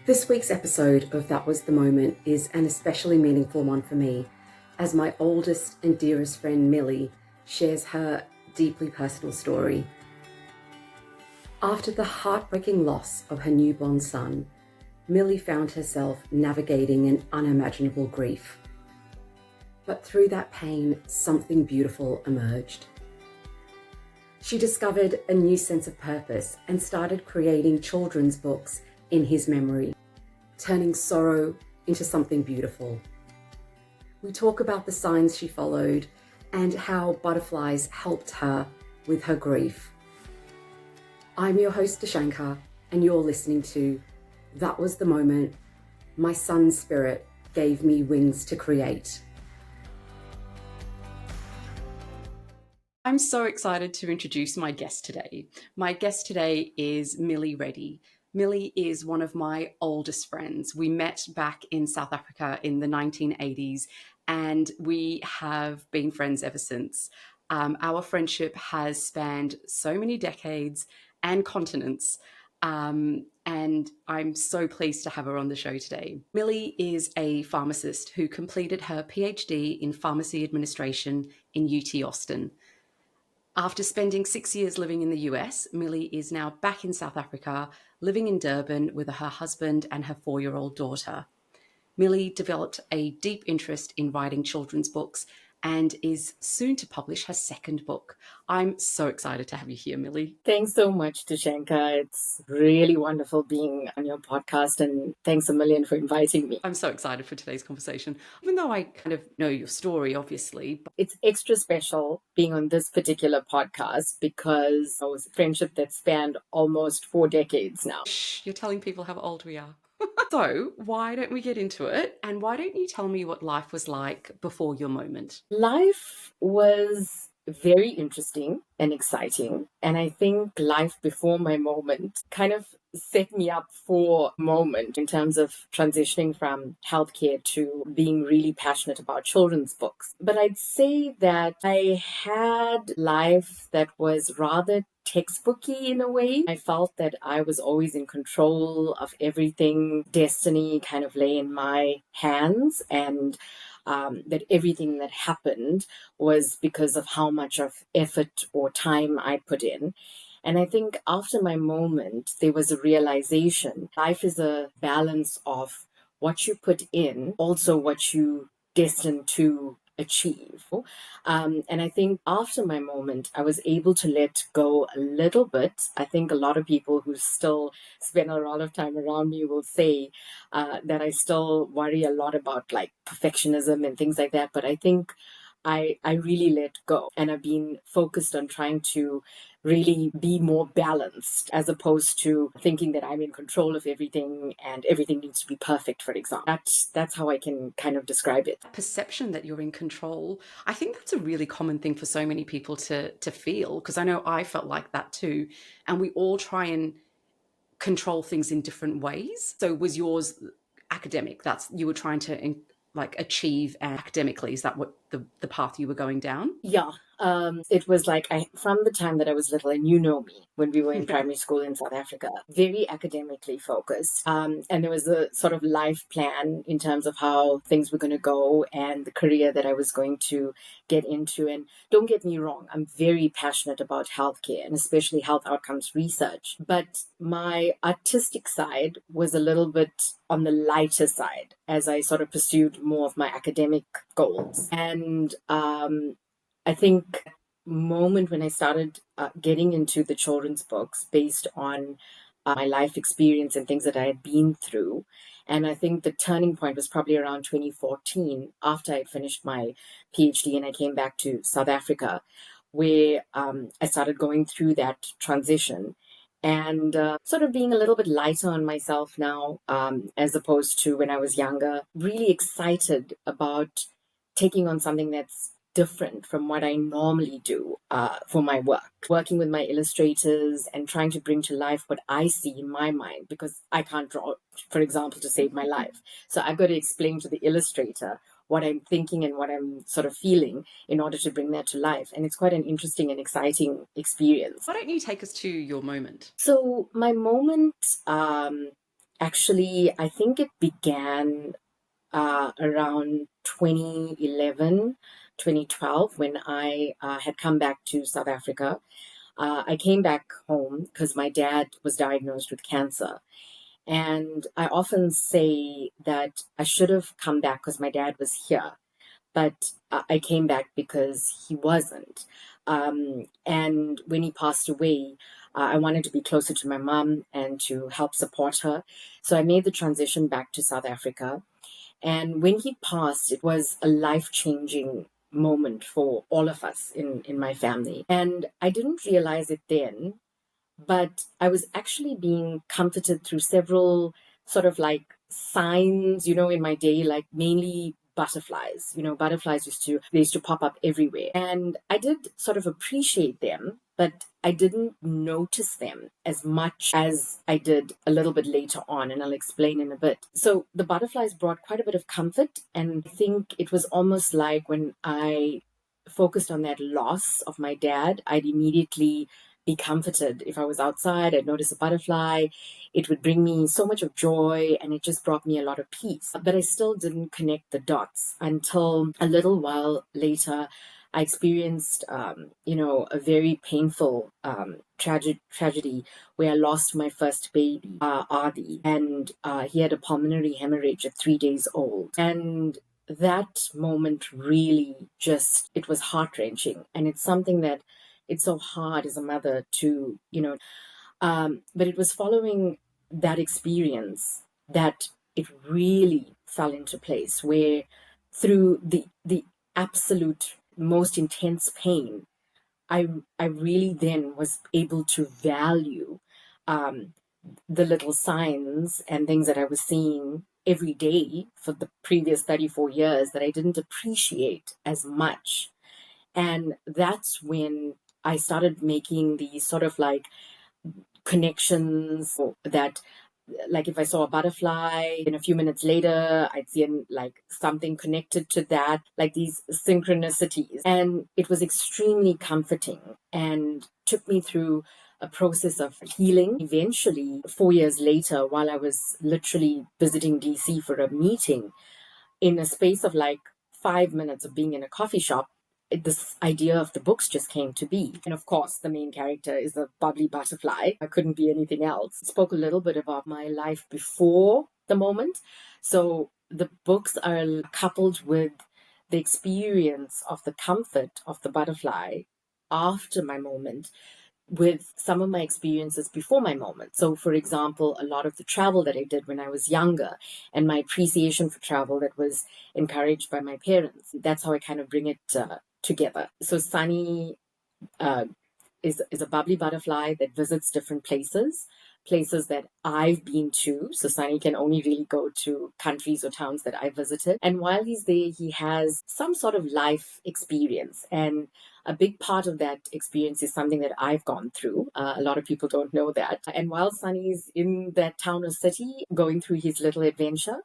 This week's episode of That Was the Moment is an especially meaningful one for me, as my oldest and dearest friend Milli shares her deeply personal story. After the heartbreaking loss of her newborn son, Milli found herself navigating an unimaginable grief. But through that pain, something beautiful emerged. She discovered a new sense of purpose and started creating children's books in his memory, turning sorrow into something beautiful. We talk about the signs she followed and how butterflies helped her with her grief. I'm your host, Dashankar, and you're listening to That Was the Moment My Son's Spirit Gave Me Wings to Create. I'm so excited to introduce my guest today. My guest today is Milli Reddy. Milli is one of my oldest friends. We met back in South Africa in the 1980s, and we have been friends ever since. Our friendship has spanned so many decades and continents, and I'm so pleased to have her on the show today. Milli is a pharmacist who completed her PhD in pharmacy administration in UT Austin. After spending 6 years living in the US, Milli is now back in South Africa, living in Durban with her husband and her 4-year-old daughter. Milli developed a deep interest in writing children's books and is soon to publish her second book. I'm so excited to have you here, Milli. Thanks so much, Dashankar. It's really wonderful being on your podcast, and thanks a million for inviting me. I'm so excited for today's conversation, even though I kind of know your story, obviously. It's extra special being on this particular podcast because it was a friendship that spanned almost 4 decades now. Shh, you're telling people how old we are. So why don't we get into it? And why don't you tell me what life was like before your moment? Life was very interesting and exciting. And I think life before my moment kind of set me up for a moment in terms of transitioning from healthcare to being really passionate about children's books. But I'd say that I had life that was rather textbooky in a way. I felt that I was always in control of everything. Destiny kind of lay in my hands, and that everything that happened was because of how much of effort or time I put in. And I think after my moment, there was a realization. Life is a balance of what you put in, also what you destined to achieve. And I think after my moment, I was able to let go a little bit. I think a lot of people who still spend a lot of time around me will say that I still worry a lot about like perfectionism and things like that. But I think I really let go, and I've been focused on trying to really be more balanced as opposed to thinking that I'm in control of everything and everything needs to be perfect, for example. That's how I can kind of describe it. Perception that you're in control. I think that's a really common thing for so many people to feel, because I know I felt like that too. And we all try and control things in different ways. So was yours academic? That's you were trying to achieve academically? Is that what the path you were going down? Yeah. It was like from the time that I was little, and you know me, when we were in primary school in South Africa, very academically focused. And there was a sort of life plan in terms of how things were going to go and the career that I was going to get into. And don't get me wrong, I'm very passionate about healthcare and especially health outcomes research. But my artistic side was a little bit on the lighter side as I sort of pursued more of my academic goals. And I think moment when I started getting into the children's books based on my life experience and things that I had been through. And I think the turning point was probably around 2014 after I finished my PhD and I came back to South Africa, where I started going through that transition and sort of being a little bit lighter on myself now as opposed to when I was younger. Really excited about taking on something that's different from what I normally do for my work. Working with my illustrators and trying to bring to life what I see in my mind, because I can't draw, for example, to save my life. So I've got to explain to the illustrator what I'm thinking and what I'm sort of feeling in order to bring that to life. And it's quite an interesting and exciting experience. Why don't you take us to your moment? So my moment Actually, I think it began around 2011, 2012, when I had come back to South Africa. I came back home because my dad was diagnosed with cancer. And I often say that I should have come back because my dad was here, but I came back because he wasn't. And when he passed away, I wanted to be closer to my mom and to help support her. So I made the transition back to South Africa. And when he passed, it was a life changing moment for all of us in my family. And I didn't realize it then, but I was actually being comforted through several sort of like signs, in my day, like mainly butterflies. Butterflies used to pop up everywhere. And I did sort of appreciate them, but I didn't notice them as much as I did a little bit later on, and I'll explain in a bit. So the butterflies brought quite a bit of comfort, and I think it was almost like when I focused on that loss of my dad, I'd immediately be comforted. If I was outside, I'd notice a butterfly. It would bring me so much of joy, and it just brought me a lot of peace. But I still didn't connect the dots until a little while later. I experienced, a very painful tragedy where I lost my first baby, Adi, and he had a pulmonary hemorrhage at 3 days old. And that moment really it was heart wrenching. And it's something that it's so hard as a mother to, but it was following that experience that it really fell into place, where through the absolute most intense pain, I I really then was able to value um, the little signs and things that I was seeing every day for the previous 34 years that I didn't appreciate as much. And that's when I started making these sort of like connections that, like, if I saw a butterfly and a few minutes later I'd see like something connected to that, like these synchronicities. And it was extremely comforting and took me through a process of healing. Eventually, 4 years later, while I was literally visiting DC for a meeting, in a space of like 5 minutes of being in a coffee shop, this idea of the books just came to be. And of course, the main character is a bubbly butterfly. I couldn't be anything else. It spoke a little bit about my life before the moment. So the books are coupled with the experience of the comfort of the butterfly after my moment, with some of my experiences before my moment. So, for example, a lot of the travel that I did when I was younger and my appreciation for travel that was encouraged by my parents. That's how I kind of bring it together. So, Sonny uh, is a bubbly butterfly that visits different places that I've been to. So Sonny can only really go to countries or towns that I visited. And while he's there, he has some sort of life experience. And a big part of that experience is something that I've gone through. A lot of people don't know that. And while Sonny's in that town or city going through his little adventure,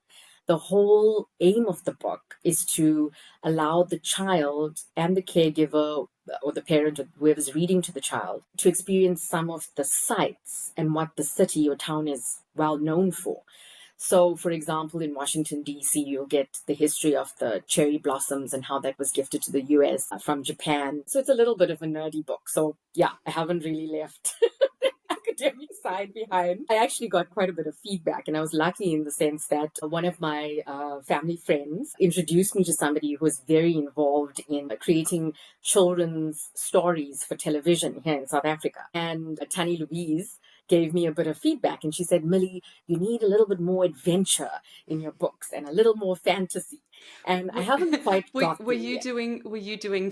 the whole aim of the book is to allow the child and the caregiver or the parent or whoever's reading to the child to experience some of the sights and what the city or town is well known for. So, for example, in Washington, D.C., you'll get the history of the cherry blossoms and how that was gifted to the U.S. From Japan. So it's a little bit of a nerdy book. So, yeah, I haven't really left the academic side behind. I actually got quite a bit of feedback, and I was lucky in the sense that one of my family friends introduced me to somebody who was very involved in creating children's stories for television here in South Africa. And Tani Louise gave me a bit of feedback, and she said, Millie, you need a little bit more adventure in your books and a little more fantasy. And I haven't quite got Were there you yet. doing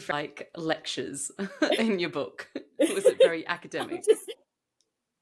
like lectures in your book? Was it very I'm academic? just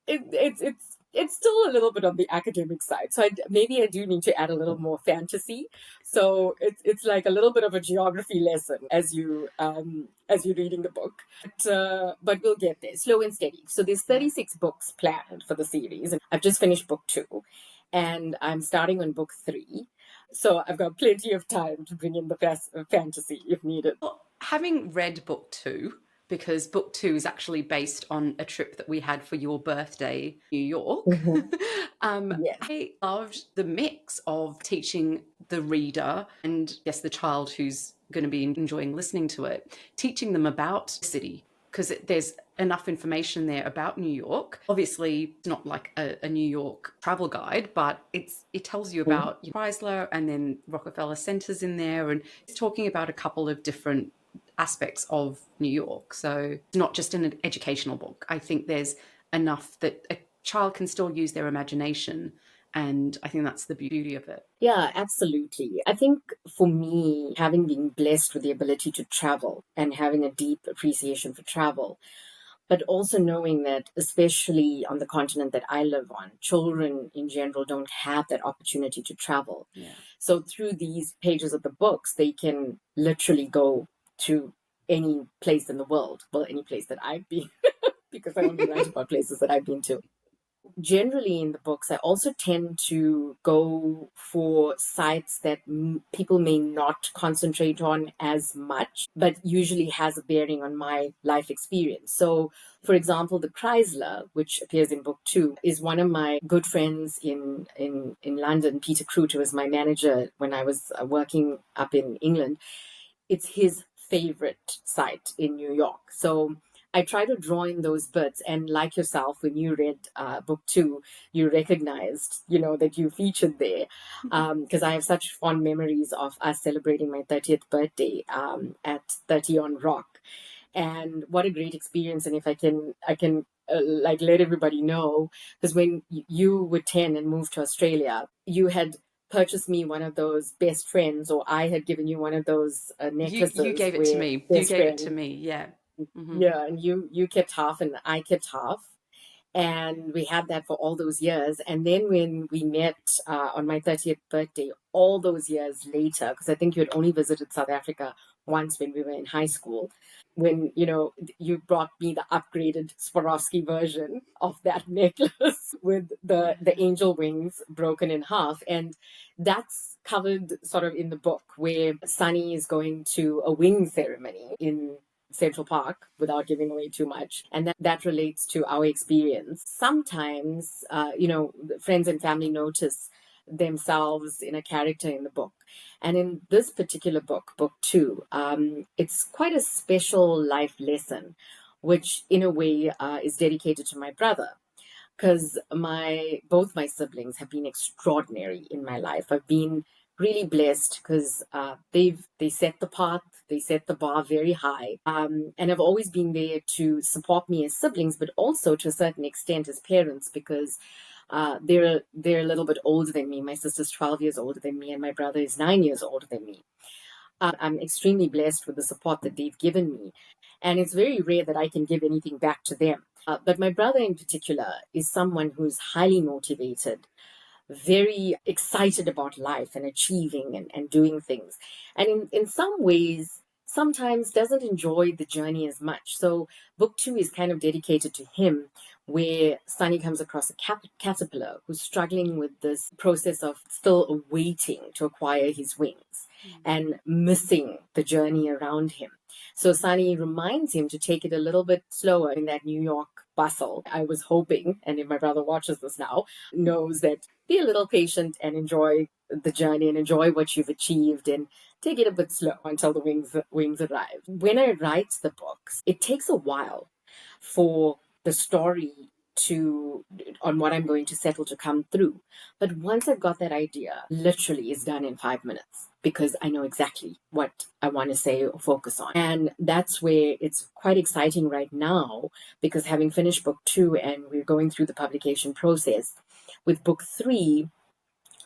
it's still a little bit on the academic side. So maybe I do need to add a little more fantasy. So it's like a little bit of a geography lesson as you're reading the book. But we'll get there, slow and steady. So there's 36 books planned for the series, and I've just finished book 2, and I'm starting on book 3. So I've got plenty of time to bring in the fantasy if needed. Well, having read book 2, because book two is actually based on a trip that we had for your birthday, New York. Mhm. Yes. I loved the mix of teaching the reader and, yes, the child who's going to be enjoying listening to it, teaching them about the city, because there's enough information there about New York. Obviously, it's not like a New York travel guide, but it tells you Mhm. about Chrysler, and then Rockefeller Center's in there, and it's talking about a couple of different aspects of New York. So it's not just an educational book. I think there's enough that a child can still use their imagination. And I think that's the beauty of it. Yeah, absolutely. I think for me, having been blessed with the ability to travel and having a deep appreciation for travel, but also knowing that, especially on the continent that I live on, children in general don't have that opportunity to travel. Yeah. So through these pages of the books, they can literally go to any place in the world. Well, any place that I've been, because I only write about places that I've been to. Generally, in the books, I also tend to go for sites that people may not concentrate on as much, but usually has a bearing on my life experience. So, for example, the Chrysler, which appears in book two, is one of my good friends in London, Peter Crute, who was my manager when I was working up in England. It's his favorite site in New York. So I try to draw in those bits. And like yourself, when you read book two, you recognized, that you featured there. Because I have such fond memories of us celebrating my 30th birthday at 30 on Rock. And what a great experience. And if I can like let everybody know, because when you were 10 and moved to Australia, you had purchased me one of those best friends, or I had given you one of those You necklaces gave it to where me. You best gave it to friend, me. Yeah. Hmm. yeah, and you kept half and I kept half. And we had that for all those years. And then when we met on my 30th birthday, all those years later, because I think you had only visited South Africa once when we were in high school, when, you brought me the upgraded Swarovski version of that necklace with the angel wings broken in half. And that's covered sort of in the book, where Sonny is going to a wing ceremony in Central Park without giving away too much. And that relates to our experience. Sometimes, friends and family notice themselves in a character in the book. And in this particular book, book two, it's quite a special life lesson, which in a way is dedicated to my brother, because both my siblings have been extraordinary in my life. I've been really blessed because they set the path, they set the bar very high, and I've always been there to support me as siblings, but also to a certain extent as parents, because they're a little bit older than me. My sister's 12 years older than me, and my brother is 9 years older than me. I'm extremely blessed with the support that they've given me. And it's very rare that I can give anything back to them. But my brother in particular is someone who's highly motivated, very excited about life and achieving and doing things. And in some ways, sometimes doesn't enjoy the journey as much. So book two is kind of dedicated to him, where Sonny comes across a caterpillar who's struggling with this process of still waiting to acquire his wings and missing the journey around him. So Sonny reminds him to take it a little bit slower in that New York bustle. I was hoping, and if my brother watches this now, knows that be a little patient and enjoy the journey and enjoy what you've achieved, and take it a bit slow until the wings arrive. When I write the books, it takes a while for the story on what I'm going to settle to come through. But once I've got that idea, literally it's done in 5 minutes, because I know exactly what I want to say or focus on. And that's where it's quite exciting right now, because having finished book two and we're going through the publication process, with book three,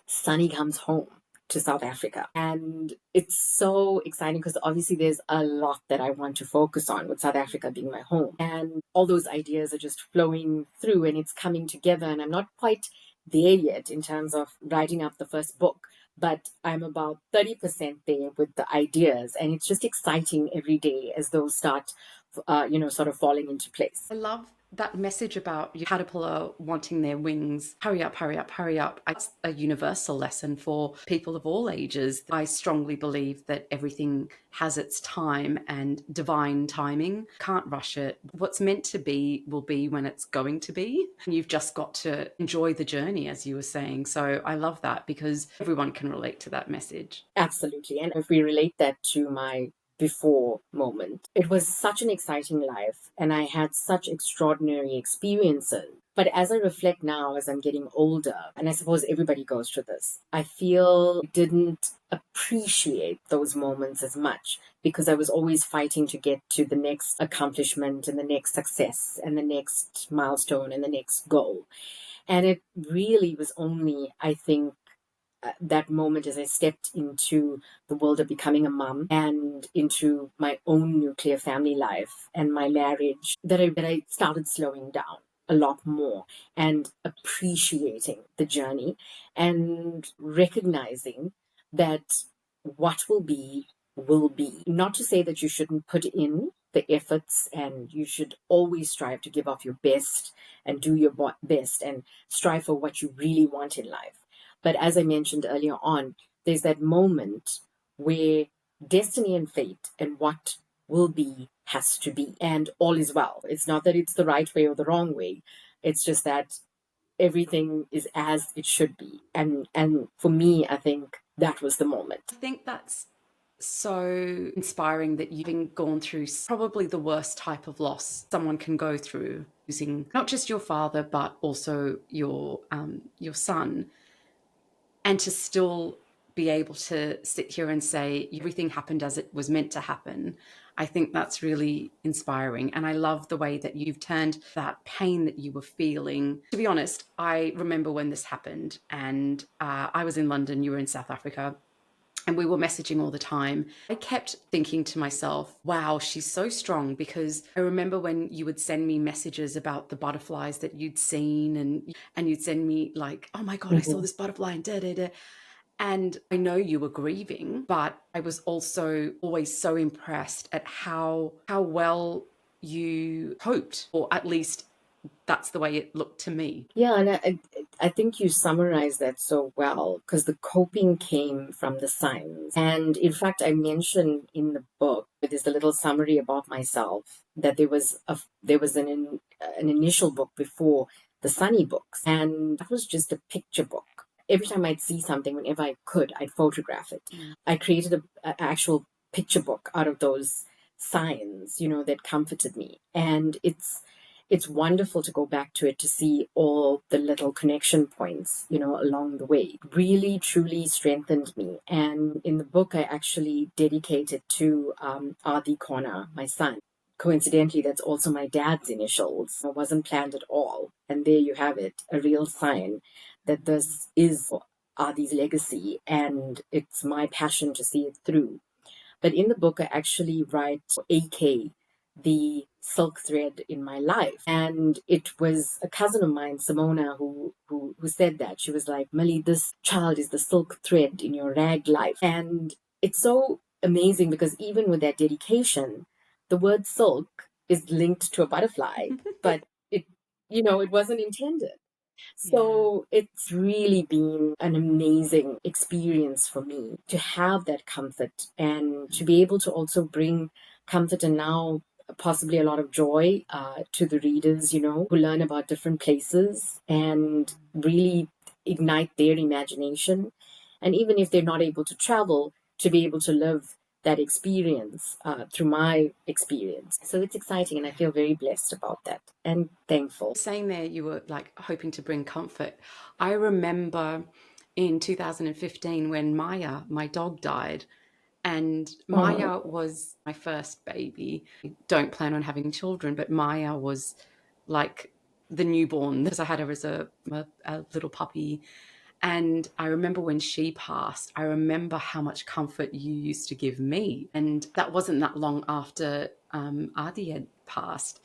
Sonny comes home to South Africa. And it's so exciting because obviously there's a lot that I want to focus on, with South Africa being my home. And all those ideas are just flowing through and it's coming together. And I'm not quite there yet in terms of writing up the first book, but I'm about 30% there with the ideas. And it's just exciting every day as those start, sort of falling into place. I love that message about your caterpillar wanting their wings, hurry up, hurry up, hurry up. It's a universal lesson for people of all ages. I strongly believe that everything has its time and divine timing. Can't rush it. What's meant to be will be when it's going to be. You've just got to enjoy the journey, as you were saying. So I love that because everyone can relate to that message. Absolutely. And if we relate that to my before moment, it was such an exciting life and I had such extraordinary experiences. But as I reflect now, as I'm getting older, and I suppose everybody goes through this, I feel I didn't appreciate those moments as much because I was always fighting to get to the next accomplishment and the next success and the next milestone and the next goal. And it really was only, I think, that moment as I stepped into the world of becoming a mom and into my own nuclear family life and my marriage that I started slowing down a lot more and appreciating the journey and recognizing that what will be will be. Not to say that you shouldn't put in the efforts and you should always strive to give off your best and do your best and strive for what you really want in life. But as I mentioned earlier on, there's that moment where destiny and fate and what will be has to be, and all is well. It's not that it's the right way or the wrong way. It's just that everything is as it should be. And for me, I think that was the moment. I think that's so inspiring that you've gone through probably the worst type of loss someone can go through, losing not just your father but also your son, and to still be able to sit here and say everything happened as it was meant to happen. I think that's really inspiring. And I love the way that you've turned that pain that you were feeling. To be honest, I remember when this happened and I was in London, you were in South Africa, and we were messaging all the time. I kept thinking to myself, wow, she's so strong, because I remember when you would send me messages about the butterflies that you'd seen, and you'd send me like, oh my God, I saw Mhm. this butterfly and da da da. And I know you were grieving, but I was also always so impressed at how well you coped, or at least that's the way it looked to me. Yeah, and I think you summarized that so well because the coping came from the signs. And in fact, I mentioned in the book, there's a little summary about myself that there was an initial book before the Sonny books, and that was just a picture book. Every time I'd see something, whenever I could, I'd photograph it. Mm. I created a actual picture book out of those signs, that comforted me. And it's wonderful to go back to it to see all the little connection points, along the way. It really, truly strengthened me. And in the book, I actually dedicated to Adi Kona, my son. Coincidentally, that's also my dad's initials. It wasn't planned at all. And there you have it, a real sign that this is Adi's legacy. And it's my passion to see it through. But in the book, I actually write AK, the silk thread in my life. And it was a cousin of mine, Simona, who said that. She was like, Milli, this child is the silk thread in your rag life. And it's so amazing because even with that dedication, the word silk is linked to a butterfly, but it wasn't intended. Yeah. So it's really been an amazing experience for me to have that comfort and to be able to also bring comfort and now possibly a lot of joy to the readers, who learn about different places and really ignite their imagination. And even if they're not able to travel, to be able to live that experience through my experience. So it's exciting, and I feel very blessed about that and thankful. Saying there you were like hoping to bring comfort. I remember in 2015 when Maya, my dog, died. And Oh, Maya was my first baby. I don't plan on having children, but Maya was like the newborn because I had her as a little puppy. And I remember when she passed, I remember how much comfort you used to give me. And that wasn't that long after Adi had passed.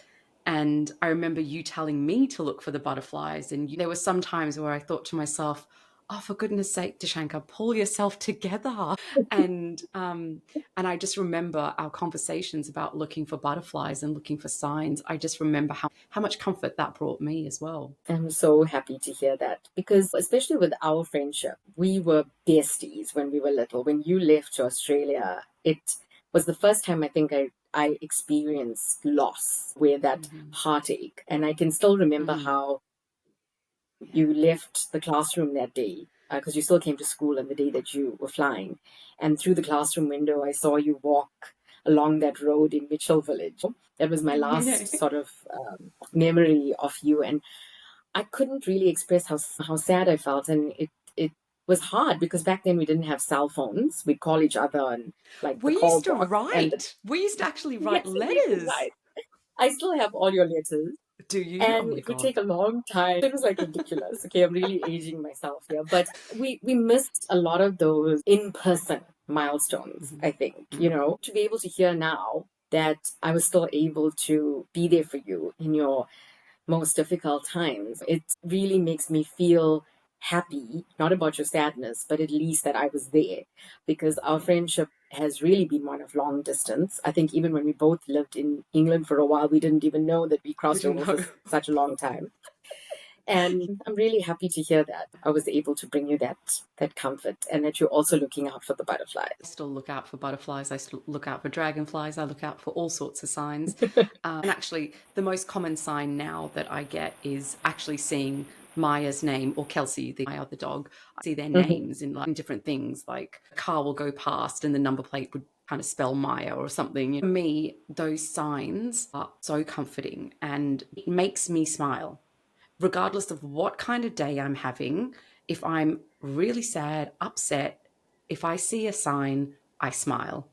And I remember you telling me to look for the butterflies. And there were some times where I thought to myself, oh, for goodness sake, Dashanka, pull yourself together. And and I just remember our conversations about looking for butterflies and looking for signs. I just remember how much comfort that brought me as well. I'm so happy to hear that because, especially with our friendship, we were besties when we were little. When you left to Australia, it was the first time I think I experienced loss, where that Mm-hmm. heartache. And I can still remember Mm-hmm. how Yeah. you left the classroom that day because you still came to school on the day that you were flying. And through the classroom window, I saw you walk along that road in Mitchell Village. That was my last sort of memory of you. And I couldn't really express how sad I felt, and it was hard because back then we didn't have cell phones. We'd call each other on like the We call used to box, and write. We used to actually write yes, we did, letters. right. I still have all your letters, Do you? Oh and my it would God. take a long time. It was like ridiculous. Okay, I'm really aging myself here, but we missed a lot of those in person milestones. Mm-hmm. I think Mm-hmm. to be able to hear now that I was still able to be there for you in your most difficult times. It really makes me feel happy, not about your sadness, but at least that I was there because our Yeah. friendship has really been one of long distance. I think even when we both lived in England for a while, we didn't even know that we We crossed didn't over for know. such a long time. And I'm really happy to hear that I was able to bring you that comfort and that you're also looking out for the I butterflies. still look out for butterflies. I still look out for dragonflies. I look out for all sorts of signs. And actually, the most common sign now that I get is actually seeing Maya's name, or Kelsey, my other dog. I see their Mhm. names in like in different things. Like a car will go past, and the number plate would kind of spell Maya or something. For me, those signs are so comforting, and it makes me smile, regardless of what kind of day I'm having. If I'm really sad, upset, if I see a sign, I smile.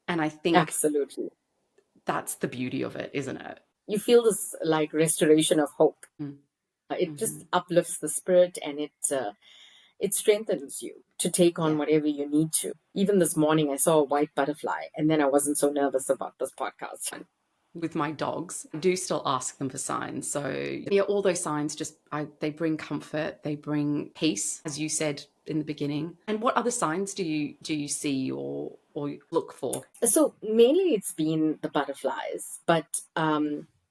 And I think Absolutely. that's the beauty of it, isn't it? You feel this like restoration of hope. It Mm-hmm. just uplifts the spirit and it strengthens you to take on Yeah. whatever you need to. Even this morning, I saw a white butterfly, and then I wasn't so nervous about this podcast. With my dogs, I do still ask them for signs. So yeah, all those signs they bring comfort, they bring peace, as you said in the beginning. And what other signs do you see or look for? So mainly it's been the butterflies, but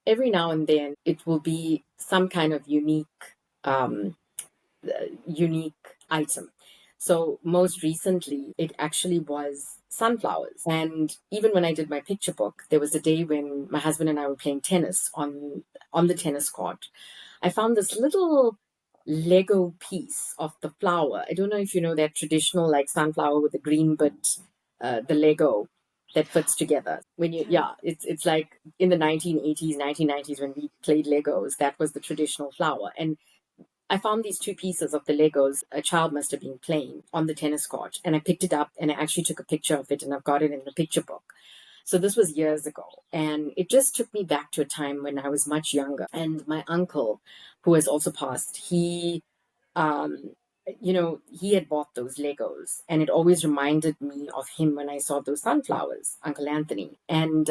every now and then it will be some kind of um, unique item. So most recently, it actually was sunflowers. And even when I did my picture book, there was a day when my husband and I were playing tennis on the tennis court. I found this little Lego piece of the flower. I don't know if you know that traditional like sunflower with the green bit, the Lego that fits together. When you Okay. yeah, it's like in the 1980s, 1990s when we played Legos, that was the traditional flower. And I found these two pieces of the Legos a child must have been playing on the tennis court. And I picked it up and I actually took a picture of it and I've got it in the picture book. So this was years ago. And it just took me back to a time when I was much younger. And my uncle, who has also passed, um, he had bought those Legos. And it always reminded me of him when I saw those sunflowers, Uncle Anthony. And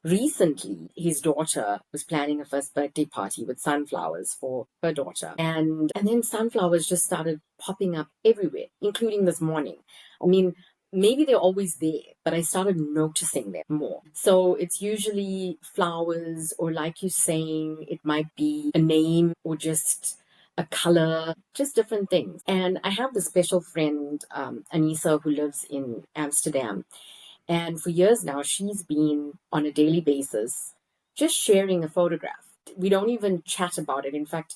recently, his daughter was planning a first birthday party with sunflowers for her daughter. And then sunflowers just started popping up everywhere, including this morning. I mean, maybe they're always there, but I started noticing them more. So it's usually flowers, or like you're saying, it might be a name or just a color, just different things. And I have this special friend, Anisa, who lives in Amsterdam. And for years now, she's been on a daily basis just sharing a photograph. We don't even chat about it. In fact,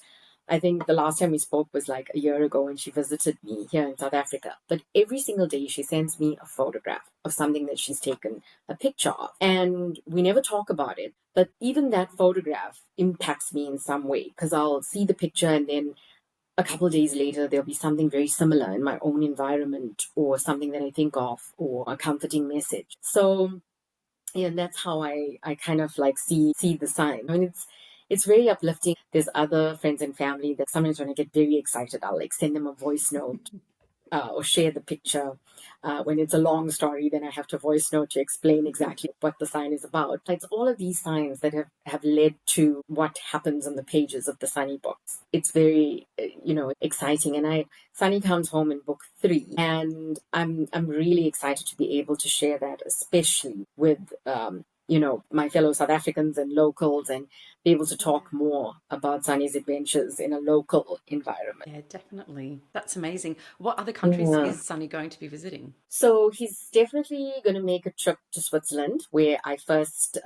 I think the last time we spoke was like a year ago when she visited me here in South Africa. But every single day, she sends me a photograph of something that she's taken a picture of. And we never talk about it. But even that photograph impacts me in some way because I'll see the picture and then a couple of days later, there'll be something very similar in my own environment or something that I think of or a comforting message. So, yeah, that's how I kind of like see the sign. I mean, it's very uplifting. There's other friends and family that sometimes when I get very excited, I'll like send them a voice note or share the picture. When it's a long story, then I have to voice note to explain exactly what the sign is about. It's all of these signs that have led to what happens on the pages of the Sonny books. It's very, exciting. And Sonny comes home in book 3, and I'm really excited to be able to share that, especially with my fellow South Africans and locals, and be able to talk more about Sonny's adventures in a local environment. Yeah, definitely. That's amazing. What other countries Yeah. is Sonny going to be visiting? So he's definitely going to make a trip to Switzerland, where I first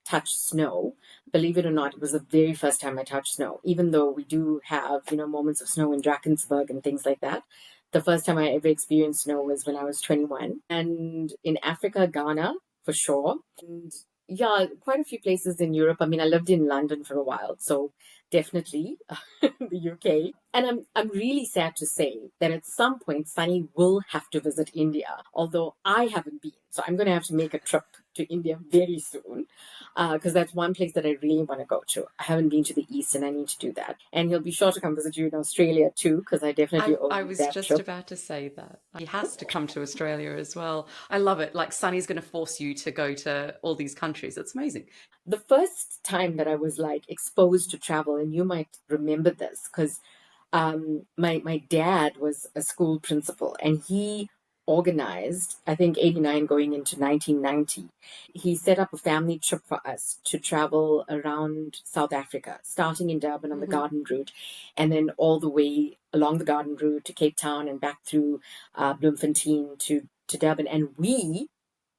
touched snow. Believe it or not, it was the very first time I touched snow, even though we do have, moments of snow in Drakensberg and things like that. The first time I ever experienced snow was when I was 21. And in Africa, Ghana, for sure. And yeah, quite a few places in Europe. I mean, I lived in London for a while, so definitely the UK. And I'm really sad to say that at some point Sunny will have to visit India, although I haven't been. So I'm going to have to make a trip to India very soon, because that's one place that I really want to go to. I haven't been to the East, and I need to do that. And he'll be sure to come visit you in Australia too, because I definitely owe I you was that just trip. about to say that. He has to come to Australia as well. I love it. Like Sonny's going to force you to go to all these countries. It's amazing. The first time that I was like exposed to travel, and you might remember this because my dad was a school principal, and he organized, I think, 89 going into 1990. He set up a family trip for us to travel around South Africa, starting in Durban on the Hmm. Garden Route, and then all the way along the Garden Route to Cape Town and back through Bloemfontein to Durban. And we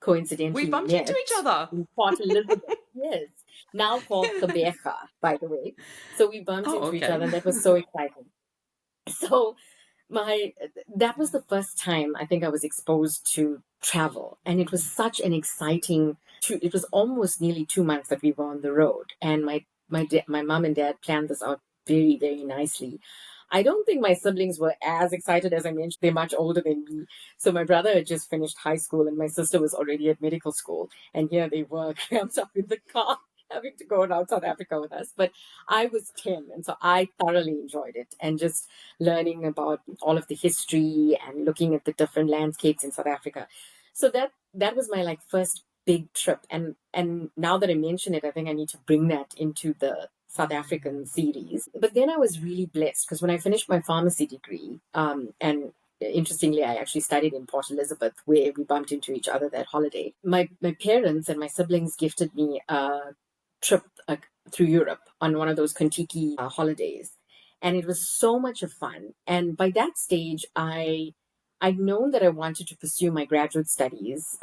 We coincidentally bumped into met each other. in Port Elizabeth. Yes, now called Gqeberha, by the way. So we bumped Oh, into each other, okay. and that was so exciting. So my that was the first time I think I was exposed to travel, and it was such an exciting. It was almost nearly 2 months that we were on the road, and my mom and dad planned this out very, very nicely. I don't think my siblings were as excited as I mentioned. They're much older than me. So my brother had just finished high school, and my sister was already at medical school. And here they were cramped up in the car, having to go around South Africa with us. But I was 10, and so I thoroughly enjoyed it. And just learning about all of the history and looking at the different landscapes in South Africa. So that was my like first big trip. And now that I mention it, I think I need to bring that into the South African series. But then I was really blessed because when I finished my pharmacy degree, and interestingly, I actually studied in Port Elizabeth, where we bumped into each other that holiday. My parents and my siblings gifted me a trip through Europe on one of those Kontiki holidays, and it was so much of fun. And by that stage, I'd known that I wanted to pursue my graduate studies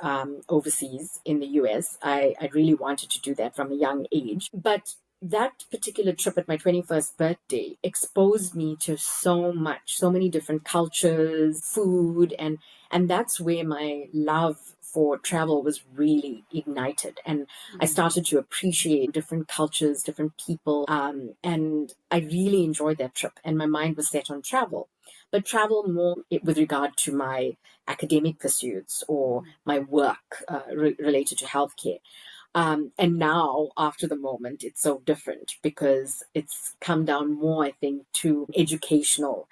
overseas in the US. I really wanted to do that from a young age. But that particular trip at my 21st birthday exposed me to so much, so many different cultures, food, and that's where my love for travel was really ignited. And I Mm. started to appreciate different cultures, different people, and I really enjoyed that trip. And my mind was set on travel, but travel more with regard to my academic pursuits or my work related to healthcare. And now, after the moment, it's so different because it's come down more, I think, to educational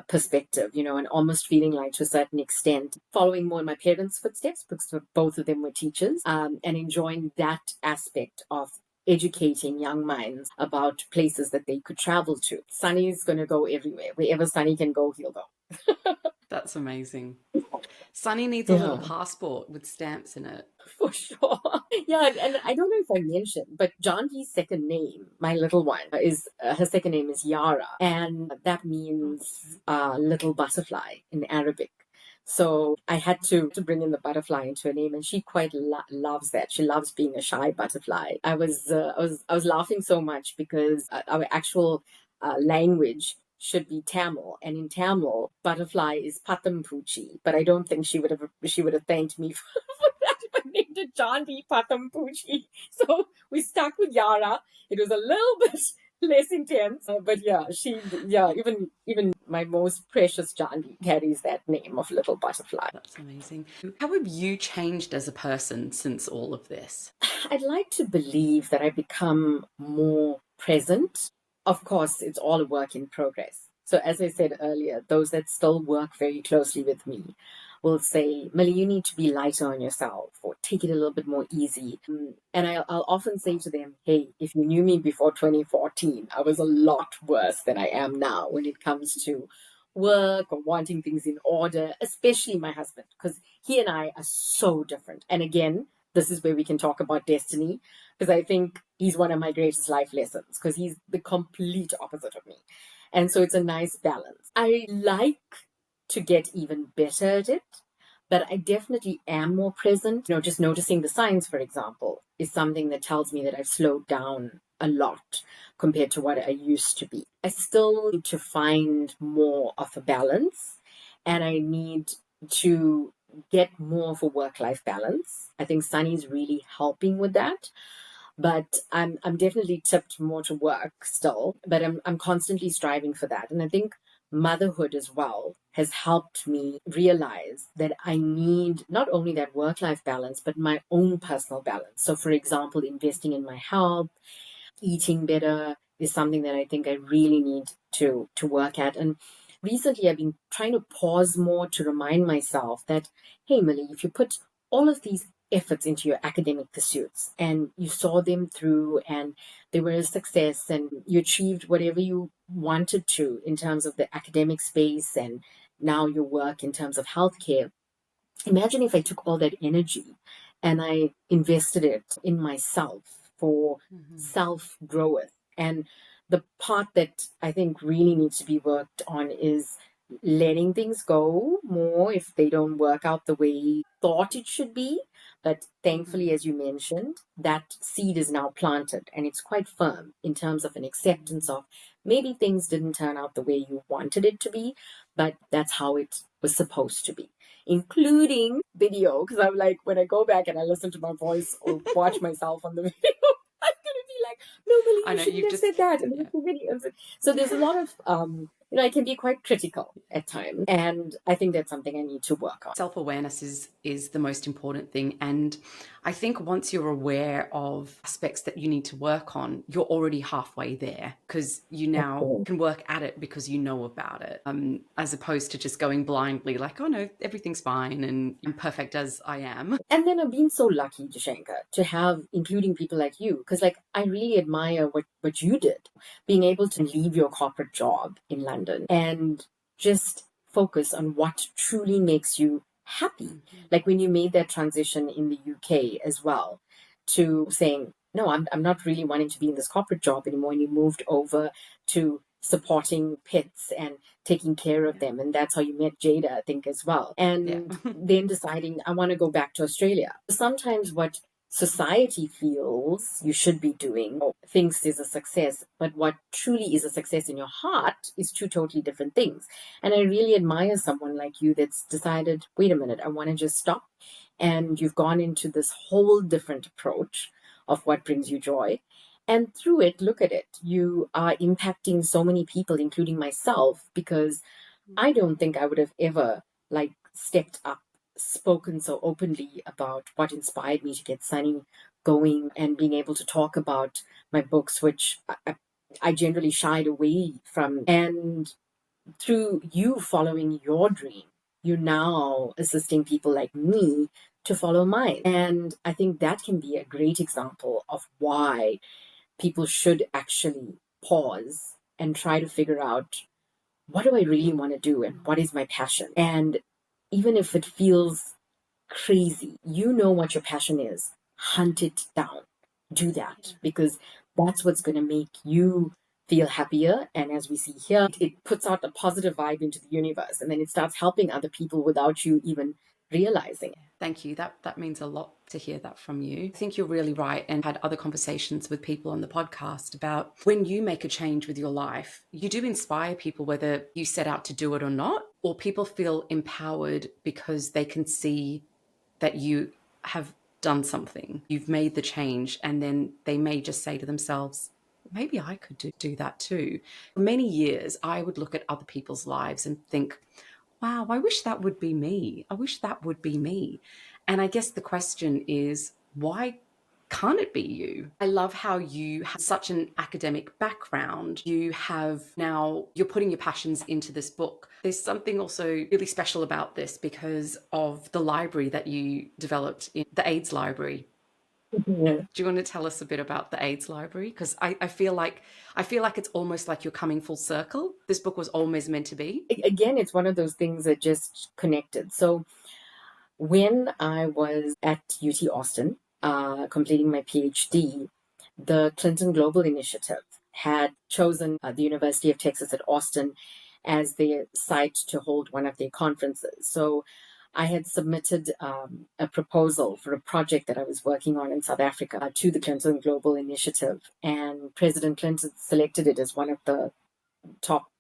perspective, and almost feeling like to a certain extent following more in my parents' footsteps because both of them were teachers, and enjoying that aspect of educating young minds about places that they could travel to. Sunny's going to go everywhere. Wherever Sunny can go, he'll go. That's amazing. Sonny needs a little Yeah, passport with stamps in it. for sure. Yeah, and I don't know if I mentioned, but John V's second name, my little one, is her second name is Yara, and that Oh, means little butterfly in Arabic. So I had to bring in the butterfly into her name, and she quite loves that. She loves being a shy butterfly. I was laughing so much because our actual language should be Tamil, and in Tamil, butterfly is Patampuchi. But I don't think she would have thanked me for that if I named it John B. Patampuchi. So we stuck with Yara. It was a little bit less intense, but even my most precious John B carries that name of little butterfly. that's amazing. How have you changed as a person since all of this? I'd like to believe that I become more present. Of course, it's all a work in progress. So, as I said earlier, those that still work very closely with me will say, Millie, you need to be lighter on yourself or take it a little bit more easy. And I'll often say to them, hey, if you knew me before 2014, I was a lot worse than I am now when it comes to work or wanting things in order, especially my husband, because he and I are so different. And again, this is where we can talk about destiny, because I think he's one of my greatest life lessons, because he's the complete opposite of me. And so it's a nice balance. I like to get even better at it, but I definitely am more present. Just noticing the signs, for example, is something that tells me that I've slowed down a lot compared to what I used to be. I still need to find more of a balance, and I need to get more of a work-life balance. I think Sonny's really helping with that. But I'm definitely tipped more to work still, but I'm constantly striving for that. And I think motherhood as well has helped me realize that I need not only that work-life balance, but my own personal balance. So for example, investing in my health, eating better is something that I think I really need to work at. And recently I've been trying to pause more to remind myself that, hey, Millie, if you put all of these efforts into your academic pursuits and you saw them through and they were a success and you achieved whatever you wanted to in terms of the academic space and now your work in terms of healthcare, imagine if I took all that energy and I invested it in myself for self growth. And the part that I think really needs to be worked on is letting things go more if they don't work out the way you thought it should be. But thankfully, as you mentioned, that seed is now planted and it's quite firm in terms of an acceptance of maybe things didn't turn out the way you wanted it to be, but that's how it was supposed to be, including video. Because I'm like, when I go back and I listen to my voice or watch myself on the video, I'm gonna be like, no, Millie, I you know shouldn't you've have just said that. And yeah. the videos. So there's a lot of I can be quite critical at times, and I think that's something I need to work on. Self-awareness is the most important thing, and I think once you're aware of aspects that you need to work on, you're already halfway there because you now Okay. can work at it because you know about it, as opposed to just going blindly like, oh no, everything's fine and I'm perfect as I am. And then I've been so lucky, Jashenka, to have, including people like you, because like I really admire what you did, being able to leave your corporate job in London and just focus on what truly makes you happy. Like when you made that transition in the UK as well to saying, no, I'm not really wanting to be in this corporate job anymore. And you moved over to supporting pets and taking care of them. And that's how you met Jada, I think, as well. Yeah. And then deciding, I want to go back to Australia. Sometimes what society feels you should be doing or thinks is a success, but what truly is a success in your heart is two totally different things. And I really admire someone like you that's decided, wait a minute, I want to just stop. And you've gone into this whole different approach of what brings you joy. And through it, look at it, you are impacting so many people, including myself, because I don't think I would have ever like stepped up, spoken so openly about what inspired me to get Sonny going and being able to talk about my books, which I generally shied away from. And through you following your dream, you're now assisting people like me to follow mine. And I think that can be a great example of why people should actually pause and try to figure out, what do I really want to do and what is my passion? And even if it feels crazy, you know what your passion is, hunt it down. Do that because that's what's going to make you feel happier. And as we see here, it puts out a positive vibe into the universe and then it starts helping other people without you even realizing it. Thank you. That means a lot to hear that from you. I think you're really right, and had other conversations with people on the podcast about when you make a change with your life, you do inspire people, whether you set out to do it or not, or people feel empowered because they can see that you have done something. You've made the change, and then they may just say to themselves, maybe I could do that too. For many years, I would look at other people's lives and think, wow, I wish that would be me. I wish that would be me. And I guess the question is, why Can't it be you? I love how you have such an academic background. You have now, you're putting your passions into this book. There's something also really special about this because of the library that you developed, in the AIDS library. Yeah. Do you want to tell us a bit about the AIDS library? Because I feel like it's almost like you're coming full circle. This book was always meant to be. Again, it's one of those things that just connected. So when I was at UT Austin, completing my PhD, the Clinton Global Initiative had chosen the University of Texas at Austin as their site to hold one of their conferences. So I had submitted a proposal for a project that I was working on in South Africa to the Clinton Global Initiative, and President Clinton selected it as one of the top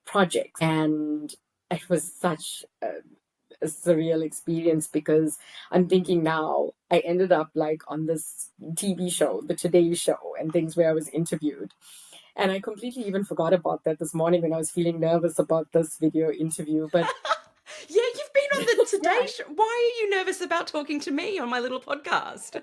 projects. And it was such a surreal experience because I'm thinking now I ended up like on this TV show, the Today Show, and things where I was interviewed. And I completely even forgot about that this morning when I was feeling nervous about this video interview. But Yeah, you've been on the Today yeah, Show. Why are you nervous about talking to me on my little podcast?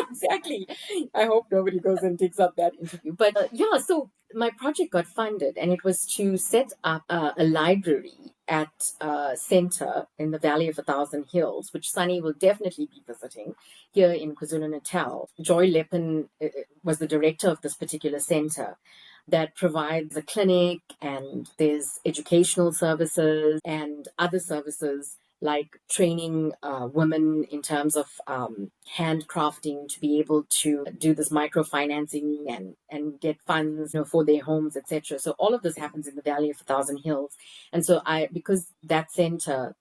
exactly. I hope nobody goes and digs up that interview. But yeah, so my project got funded, and it was to set up a library at a center in the Valley of a Thousand Hills, which Sonny will definitely be visiting here in KwaZulu Natal. Joy Leppen was the director of this particular center that provides a clinic, and there's educational services and other services like training women in terms of handcrafting to be able to do this microfinancing and get funds, for their homes, etc. So all of this happens in the Valley of a Thousand Hills. And so because that center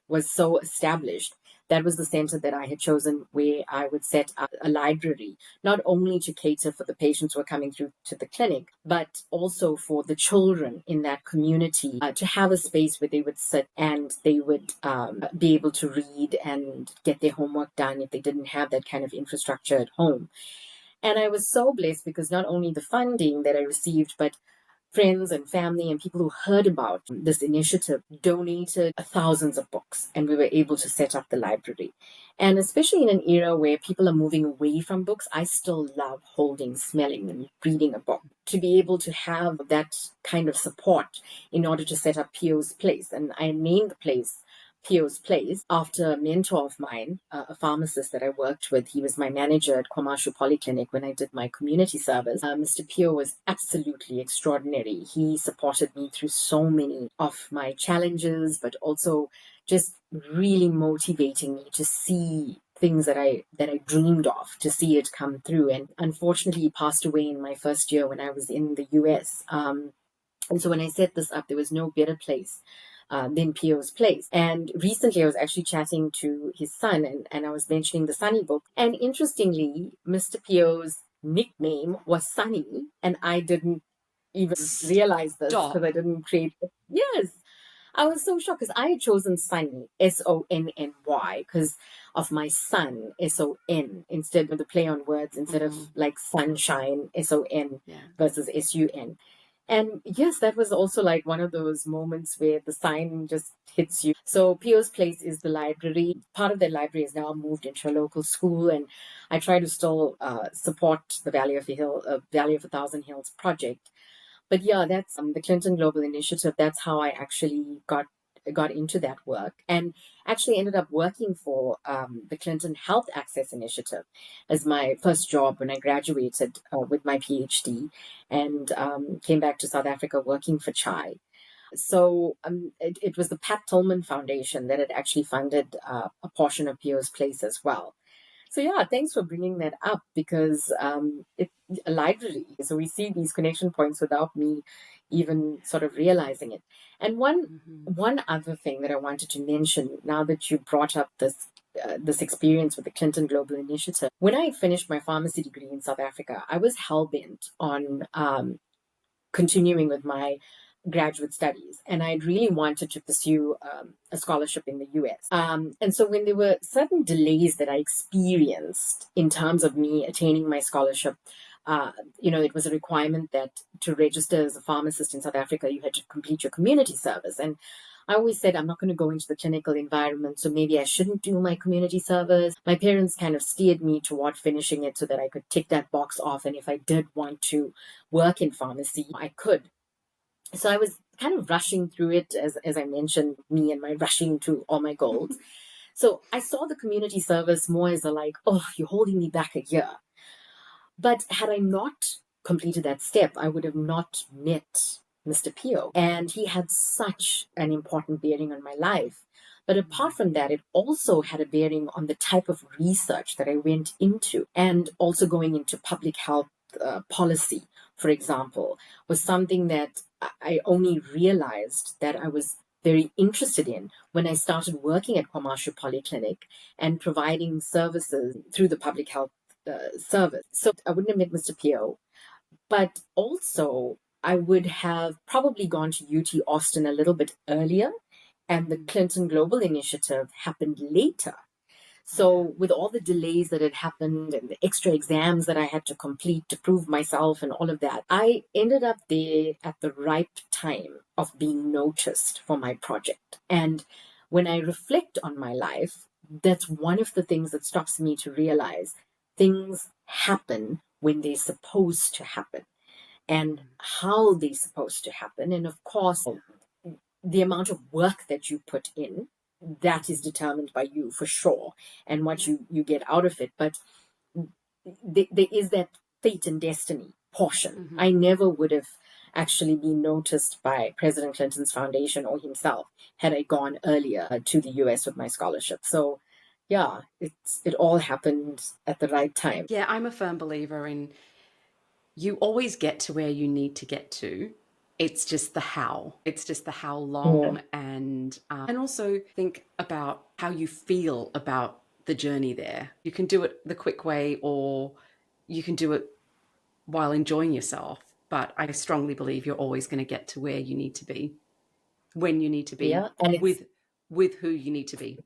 was so established, that was the center that I had chosen where I would set up a library, not only to cater for the patients who are coming through to the clinic, but also for the children in that community to have a space where they would sit and they would be able to read and get their homework done if they didn't have that kind of infrastructure at home. And I was so blessed because not only the funding that I received, but friends and family and people who heard about this initiative donated thousands of books, and we were able to set up the library. And especially in an era where people are moving away from books, I still love holding, smelling, and reading a book. To be able to have that kind of support in order to set up Pio's Place, and I named the place Pio's Place after a mentor of mine, a pharmacist that I worked with. He was my manager at KwaMashu Polyclinic when I did my community service. Mr. Pio was absolutely extraordinary. He supported me through so many of my challenges, but also just really motivating me to see things that I dreamed of, to see it come through. And unfortunately, he passed away in my first year when I was in the US. And so when I set this up, there was no better place than Pio's Place. And recently I was actually chatting to his son, and I was mentioning the Sonny book. And interestingly, Mr. Pio's nickname was Sonny, and I didn't even realize this because I Stop. didn't create it. Yes. I was so shocked because I had chosen Sonny, Sonny, because of my son, Son, instead of the play on words, instead of like sunshine, Son Yeah. versus Sun. And yes, that was also like one of those moments where the sign just hits you. So Pio's Place is the library. Part of that library is now moved into a local school, and I try to still support the Valley of a Thousand Hills project. But yeah, that's the Clinton Global Initiative. That's how I actually got into that work, and actually ended up working for the Clinton Health Access Initiative as my first job when I graduated with my PhD, and came back to South Africa working for Chai. So it was the Pat Tillman Foundation that had actually funded a portion of Pio's Place as well. So yeah, thanks for bringing that up because it's a library. So we see these connection points without me even sort of realizing it. And one other thing that I wanted to mention now that you brought up this experience with the Clinton Global Initiative. When I finished my pharmacy degree in South Africa, I was hell bent on continuing with my graduate studies, and I really wanted to pursue a scholarship in the US. And so when there were certain delays that I experienced in terms of me attaining my scholarship, it was a requirement that to register as a pharmacist in South Africa, you had to complete your community service. And I always said I'm not going to go into the clinical environment, so maybe I shouldn't do my community service. My parents kind of steered me toward finishing it so that I could tick that box off. And if I did want to work in pharmacy, I could. So I was kind of rushing through it, as I mentioned, me and my rushing to all my goals. So I saw the community service more as a like, oh, you're holding me back a year. But had I not completed that step, I would have not met Mr. Pio. And he had such an important bearing on my life. But apart from that, it also had a bearing on the type of research that I went into, and also going into public health policy, for example, was something that I only realized that I was very interested in when I started working at Commercial Polyclinic and providing services through the public health service. So I wouldn't have met Mr. Pio, but also I would have probably gone to UT Austin a little bit earlier, and the Clinton Global Initiative happened later. So with all the delays that had happened and the extra exams that I had to complete to prove myself and all of that, I ended up there at the ripe time of being noticed for my project. And when I reflect on my life, that's one of the things that stops me to realize things happen when they're supposed to happen and how they're supposed to happen. And of course, the amount of work that you put in, that is determined by you for sure, and what you get out of it. But there is that fate and destiny portion. I never would have actually been noticed by President Clinton's foundation or himself had I gone earlier to the US with my scholarship. So yeah, it all happened at the right time. Yeah, I'm a firm believer in you always get to where you need to get to. It's just the how. It's just the how long, and also think about how you feel about the journey there. You can do it the quick way, or you can do it while enjoying yourself. But I strongly believe you're always going to get to where you need to be, when you need to be, Yeah, and with who you need to be.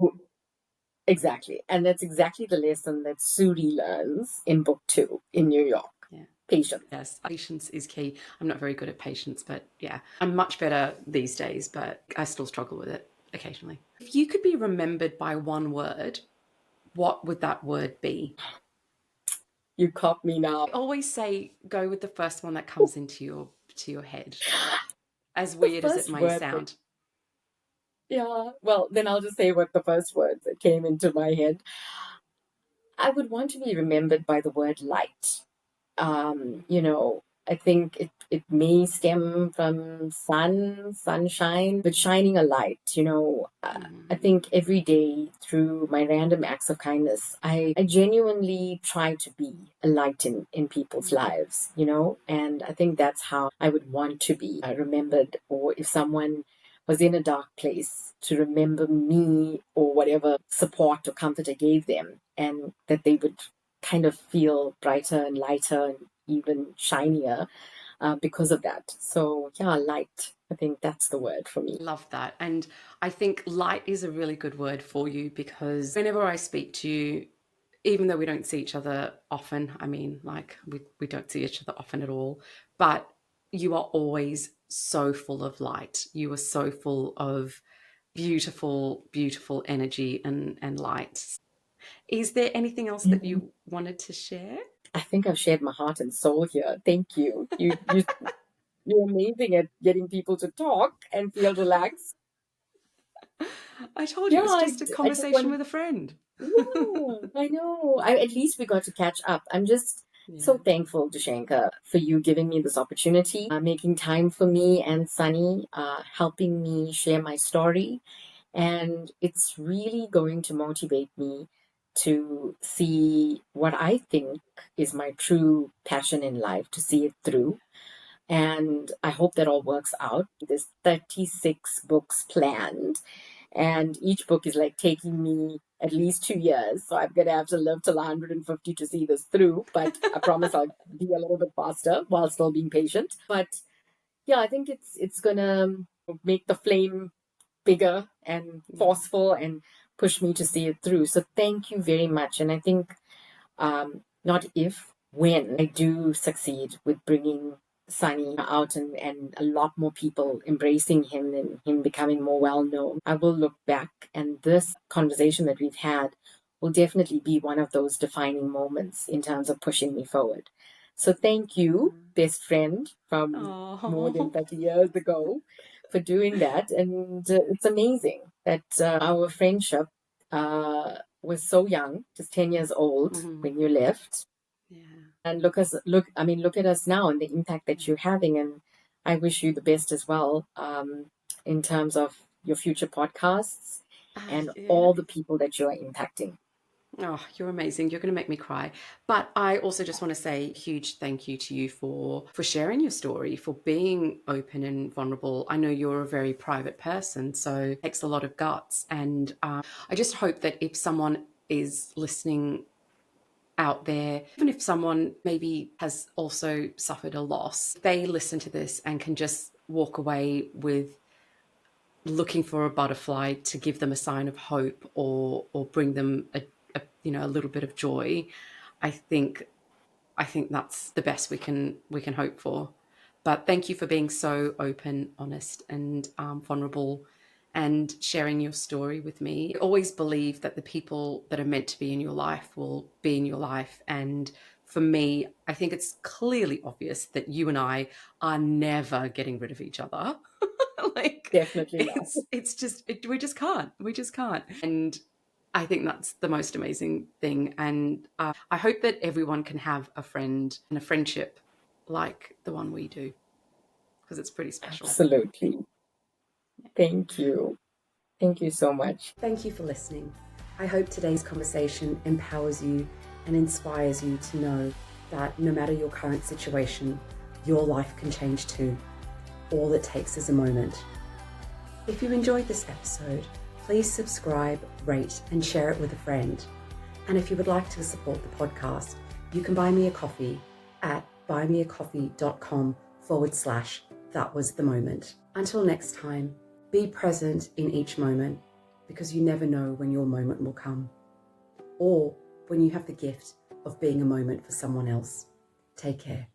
Exactly. And that's exactly the lesson that Suri learns in book 2 in New York. Yeah. Patience. Yes, patience is key. I'm not very good at patience, but yeah, I'm much better these days, but I still struggle with it occasionally. If you could be remembered by one word, what would that word be? You caught me now. I always say go with the first one that comes into your head, as The weird as it first may word sound. Yeah, well, then I'll just say what the first words that came into my head. I would want to be remembered by the word light. I think it may stem from sunshine, but shining a light, I think every day through my random acts of kindness, I genuinely try to be a light in people's lives, and I think that's how I would want to be remembered, or if someone was in a dark place, to remember me or whatever support or comfort I gave them, and that they would kind of feel brighter and lighter and even shinier because of that. So yeah, light. I think that's the word for me. Love that. And I think light is a really good word for you, because whenever I speak to you, even though we don't see each other often, I mean, like we don't see each other often at all, but you are always so full of light. You are so full of beautiful, beautiful energy and light. Is there anything else that you wanted to share? I think I've shared my heart and soul here. Thank you. You're amazing at getting people to talk and feel relaxed. I told you Yeah, it was just a I just conversation want. with a friend. Yeah, I know. At least we got to catch up. I'm just so Yeah. thankful, Dushanka, for you giving me this opportunity, making time for me and Sonny, helping me share my story. And it's really going to motivate me to see what I think is my true passion in life, to see it through. And I hope that all works out. There's 36 books planned, and each book is like taking me at least 2 years. So I'm going to have to live till 150 to see this through. But I promise I'll be a little bit faster while still being patient. But yeah, I think it's going to make the flame bigger and forceful and push me to see it through. So thank you very much. And I think not if, when I do succeed with bringing Sonny out and a lot more people embracing him and him becoming more well known, I will look back and this conversation that we've had will definitely be one of those defining moments in terms of pushing me forward. So thank you, best friend from more than Oh. 30 years ago, for doing that. And it's amazing that our friendship was so young, just 10 years old Mhm. when you left. Yeah. And look at us now and the impact that you're having. And I wish you the best as well, in terms of your future podcasts and Yeah. all the people that you are impacting. Oh, you're amazing. You're going to make me cry. But I also just want to say a huge thank you to you for sharing your story, for being open and vulnerable. I know you're a very private person, so it takes a lot of guts. And I just hope that if someone is listening out there, even if someone maybe has also suffered a loss, they listen to this and can just walk away with looking for a butterfly to give them a sign of hope or bring them a little bit of joy. I think I think that's the best we can hope for. But thank you for being so open, honest, and vulnerable, and sharing your story with me. I always believe that the people that are meant to be in your life will be in your life. And for me, I think it's clearly obvious that you and I are never getting rid of each other. Like Definitely not. we just can't. And I think that's the most amazing thing. And I hope that everyone can have a friend and a friendship like the one we do, because it's pretty special. Absolutely. Thank you. Thank you so much. Thank you for listening. I hope today's conversation empowers you and inspires you to know that no matter your current situation, your life can change too. All it takes is a moment. If you enjoyed this episode, please subscribe, rate, and share it with a friend. And if you would like to support the podcast, you can buy me a coffee at buymeacoffee.com/that was the moment. Until next time, be present in each moment, because you never know when your moment will come, or when you have the gift of being a moment for someone else. Take care.